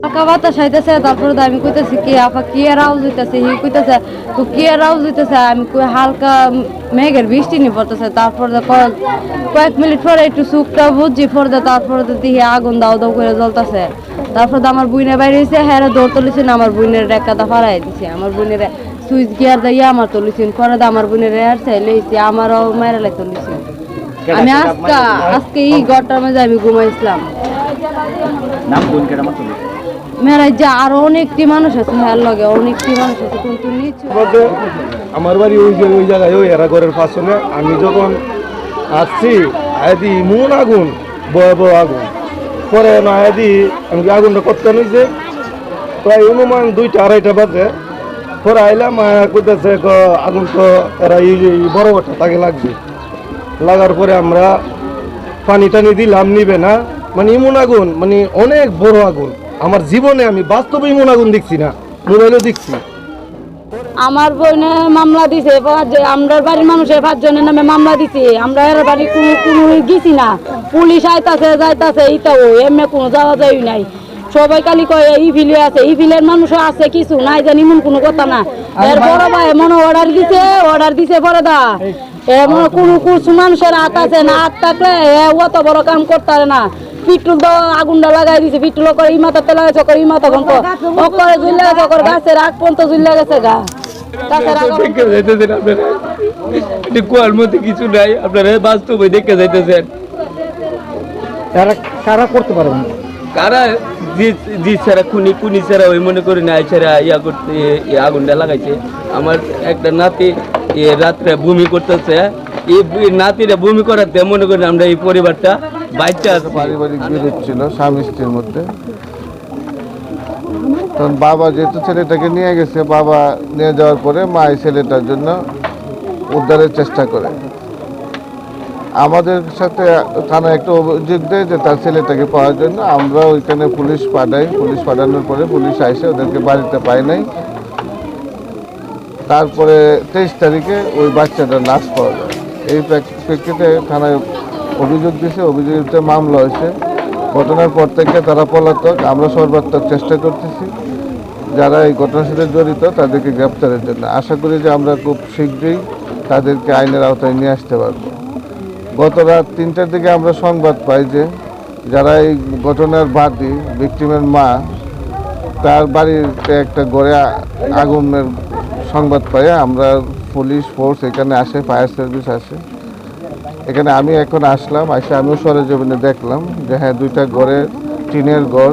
হালকা বাতাস আইতেছে, তারপরে আমি কইতেছি কি আপা কি আর আওয়াজ হইতেছে, হি কইতেছে তো কি আর আওয়াজ হইতেছে, আমি কই হালকা মেঘের বৃষ্টি নি পড়তেছে। তারপরে কয়েক মিনিট পরে একটু চুপটা বুঝছি পড়তে, তারপরে তো দেখি আগুন দাও দাও করে জ্বলতেছে। তারপরে তো আমার বুইনে বাইরে হয়েছে, হ্যাঁ দৌড় তুলেছে না, আমার বুইনের রেখাটা ফারাই দিছে, আমার বুইনের সুইচ গিয়ার দিয়ে আমার তুলেছেন, পরে তো আমার বুইনের আর চাইলেছি আমারও মেরে তুলেছে। আমি আজকে এই ঘরটার মধ্যে আমি ঘুমাইছিলাম। মেরাই যে আরো অনেকটি মানুষ আছে, হ্যাঁ লগে অনেকটি মানুষ আছে, কিন্তু নিচু আমার বাড়ি ওই জায়গায় ওই এরা ঘরের পাশনে। আমি যখন আসছি আয়াদি মন আগুন, ভয়াবহ আগুন। পরে না আয়াদি আমি আগুনটা করতে নিয়েছে প্রায় অনুমান 2টা-2:30 বাজে। পরে আইলাম করতেছে আগুন তো এরা এই বড় বড়টা তাকে লাগবে। লাগার পরে আমরা পানি টানি দিলাম, নিবে না। মানে এমন আগুন, মানে অনেক বড় আগুন। আমার জীবনে আমি বাস্তবে এমন আগুন দেখছি না, মোবাইলও দেখছি। আমার বোনে মামলা দিছে, আমরা বাড়ির মানুষের 5 জনের নামে মামলা দিছে। আমরা এর বাড়ি কোনো গেছি না, পুলিশ আইতাছে যাইতাছে, এইটাও এমনি কোনো যাওয়া যায় নাই। সবাই খালি কয় এই ফিলে আছে, এই ফিলের মানুষও আছে, কিছু নাই জানি এমন কোনো কথা না। এর বড় ভাই মনে অর্ডার দিছে পরে দা এমন কোনো কিছু মানুষের হাত আছে না, হাত থাকলে অত বড় কাম করতে পারে না। পেট্রোল তো আগুনটা লাগাই দিছে, পেট্রোল করে ই মাথাতে লাগাইছে, করে ই মাথা পর্যন্ত করে ঝুলে গেছে, করে গাছের আগ পর্যন্ত ঝুলে গেছে গা। কুয়ার মধ্যে কিছু নাই, আপনারা বাস্তবে দেখে যাইতেছেন। কারা করতে পারবেন, কারা জি ছাড়া কুনি ছাড়া ওই মনে করি না ছাড়া ইয়া করতে আগুনটা লাগাইছে। আমার একটা নাতি রাত্রে বমি করতেছে, এই নাতিরা বমি করাতে মনে করি আমরা এই পরিবারটা বাচ্চা আছে। পারিবারিক বিরোধ ছিল স্বামী স্ত্রীর মধ্যে। তখন বাবা যেহেতু ছেলেটাকে নিয়ে গেছে, বাবা নিয়ে যাওয়ার পরে মা এই ছেলেটার জন্য উদ্ধারের চেষ্টা করে। আমাদের সাথে থানায় একটা অভিযোগ দেয় যে তার ছেলেটাকে পাওয়ার জন্য। আমরা ওইখানে পুলিশ পাঠাই, পুলিশ পাঠানোর পরে পুলিশ আইসে ওদেরকে বাড়িতে পায় নাই। তারপরে 23 তারিখে ওই বাচ্চাটার লাশ পাওয়া যায়। এই প্রেক্ষিতে থানায় অভিযোগ দিয়েছে, অভিযোগের মামলা হয়েছে। ঘটনার পর থেকে তারা পলাতক। আমরা সর্বাত্মক চেষ্টা করতেছি যারা এই ঘটনার সাথে জড়িত তাদেরকে গ্রেপ্তারের জন্য। আশা করি যে আমরা খুব শীঘ্রই তাদেরকে আইনের আওতায় নিয়ে আসতে পারব। গত রাত 3টার দিকে আমরা সংবাদ পাই যে যারা এই ঘটনার বাদী, ভিকটিমের মা, তার বাড়িতে একটা ঘরে আগুনের সংবাদ পাই। আমরা পুলিশ ফোর্স এখানে আসে, ফায়ার সার্ভিস আসে। এখানে আমি এখন আসলাম, আমিও সরেজমিনে দেখলাম যে হ্যাঁ 2টা ঘরে টিনের ঘর,